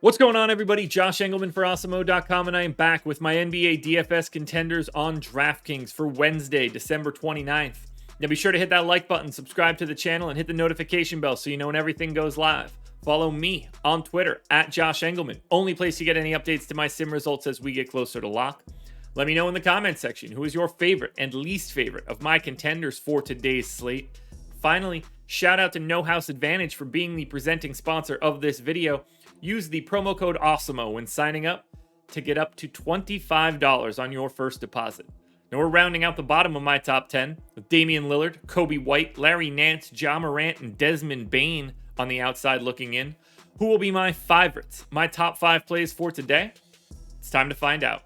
What's going on, everybody? Josh Engleman for Awesemo.com, and I am back with my NBA DFS contenders on DraftKings for Wednesday, December 29th. Now be sure to hit that like button, subscribe to the channel, and hit the notification bell so you know when everything goes live. Follow me on Twitter at Josh Engleman, only place you get any updates to my sim results as we get closer to lock. Let me know in the comment section who is your favorite and least favorite of my contenders for today's slate. Finally, shout out to No House Advantage for being the presenting sponsor of this video. Use the promo code Awesemo when signing up to get up to $25 on your first deposit. Now we're rounding out the bottom of my top 10 with Damian Lillard, Kobe White, Larry Nance, Ja Morant, and Desmond Bane on the outside looking in. Who will be my favorites? My top 5 plays for today? It's time to find out.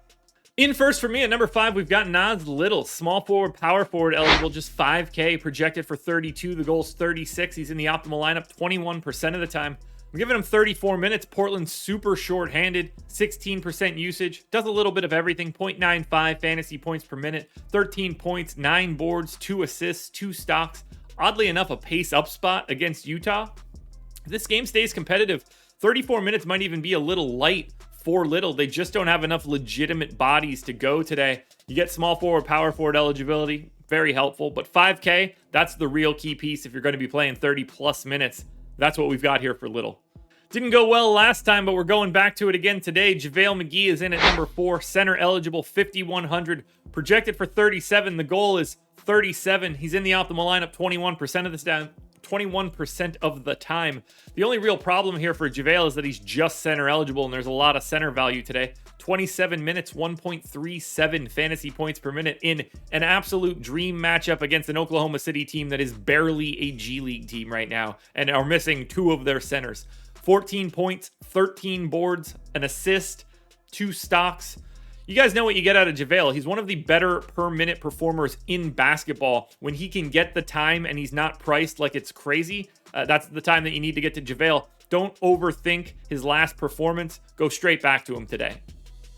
In first for me at number 5, we've got Nassir Little, small forward, power forward eligible, just 5K, projected for 32. The goal's 36. He's in the optimal lineup 21% of the time. I'm giving him 34 minutes. Portland's super short-handed, 16% usage. Does a little bit of everything. 0.95 fantasy points per minute, 13 points, 9 boards, 2 assists, 2 stocks. Oddly enough, a pace-up spot against Utah. If this game stays competitive, 34 minutes might even be a little light for Little. They just don't have enough legitimate bodies to go today. You get small forward, power forward eligibility. Very helpful. But 5K, that's the real key piece if you're going to be playing 30-plus minutes. That's what we've got here for Little. Didn't go well last time, but we're going back to it again today. Javale McGee is in at number 4, center eligible, 5,100, projected for 37. The goal is 37. He's in the optimal lineup 21% of the time. 21% of the time. The only real problem here for Javale is that he's just center eligible, and there's a lot of center value today. 27 minutes, 1.37 fantasy points per minute in an absolute dream matchup against an Oklahoma City team that is barely a G League team right now and are missing 2 of their centers. 14 points, 13 boards, an assist, 2 stocks. You guys know what you get out of Javale. He's one of the better per minute performers in basketball. When he can get the time and he's not priced like it's crazy, that's the time that you need to get to Javale. Don't overthink his last performance. Go straight back to him today.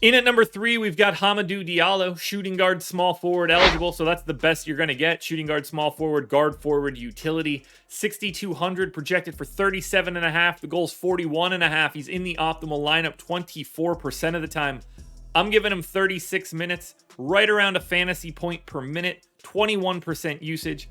In at number 3, we've got Hamidou Diallo, shooting guard, small forward eligible. So that's the best you're going to get. Shooting guard, small forward, guard forward utility. 6,200 projected for 37.5. The goal's 41.5. He's in the optimal lineup 24% of the time. I'm giving him 36 minutes, right around a fantasy point per minute, 21% usage.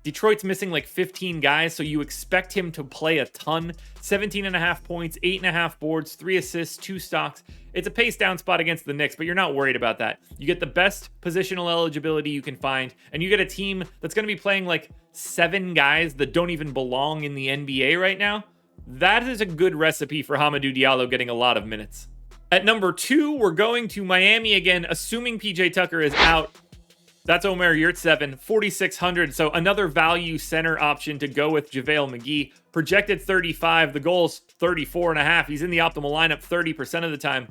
Detroit's missing like 15 guys, so you expect him to play a ton. 17.5 points, 8.5 boards, 3 assists, 2 stocks. It's a pace down spot against the Knicks, but you're not worried about that. You get the best positional eligibility you can find, and you get a team that's going to be playing like 7 guys that don't even belong in the NBA right now. That is a good recipe for Hamidou Diallo getting a lot of minutes. At number 2, we're going to Miami again, assuming PJ Tucker is out. That's Omer Yurtseven, 4,600. So another value center option to go with Javale McGee. Projected 35. The goal's 34.5. He's in the optimal lineup 30% of the time.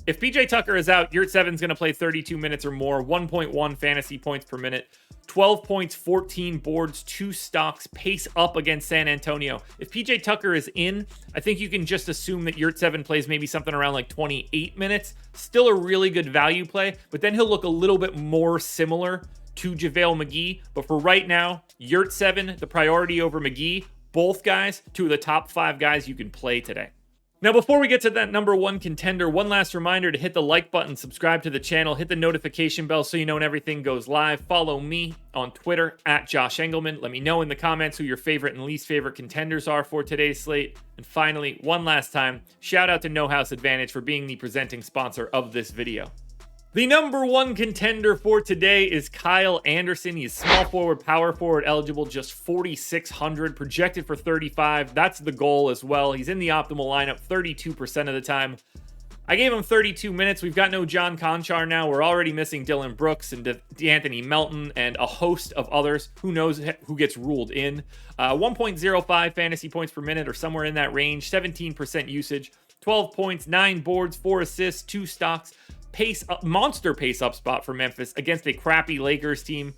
If PJ Tucker is out, Yurtseven's going to play 32 minutes or more, 1.1 fantasy points per minute, 12 points, 14 boards, 2 stocks, pace up against San Antonio. If PJ Tucker is in, I think you can just assume that Yurtseven plays maybe something around like 28 minutes. Still a really good value play, but then he'll look a little bit more similar to JaVale McGee. But for right now, Yurtseven, the priority over McGee. Both guys, 2 of the top 5 guys you can play today. Now, before we get to that number 1 contender, one last reminder to hit the like button, subscribe to the channel, hit the notification bell so you know when everything goes live. Follow me on Twitter at Josh Engleman. Let me know in the comments who your favorite and least favorite contenders are for today's slate. And finally, one last time, shout out to No House Advantage for being the presenting sponsor of this video. The number 1 contender for today is Kyle Anderson. He's small forward, power forward eligible, just 4,600, projected for 35. That's the goal as well. He's in the optimal lineup 32% of the time. I gave him 32 minutes. We've got no John Conchar now. We're already missing Dylan Brooks and DeAnthony Melton and a host of others. Who knows who gets ruled in. 1.05 fantasy points per minute or somewhere in that range. 17% usage. 12 points, 9 boards, 4 assists, 2 stocks. Monster pace up spot for Memphis against a crappy Lakers team.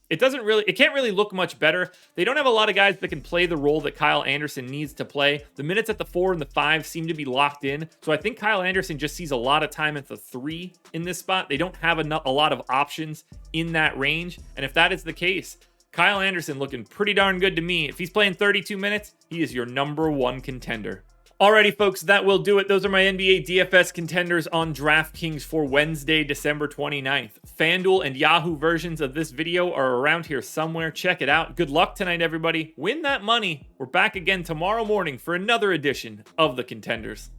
It can't really look much better. They don't have a lot of guys that can play the role that Kyle Anderson needs to play. The minutes at the 4 and the 5 seem to be locked in. So I think Kyle Anderson just sees a lot of time at the 3 in this spot. They don't have a lot of options in that range. And if that is the case, Kyle Anderson looking pretty darn good to me. If he's playing 32 minutes, he is your number 1 contender. Alrighty, folks, that will do it. Those are my NBA DFS contenders on DraftKings for Wednesday, December 29th. FanDuel and Yahoo versions of this video are around here somewhere. Check it out. Good luck tonight, everybody. Win that money. We're back again tomorrow morning for another edition of the Contenders.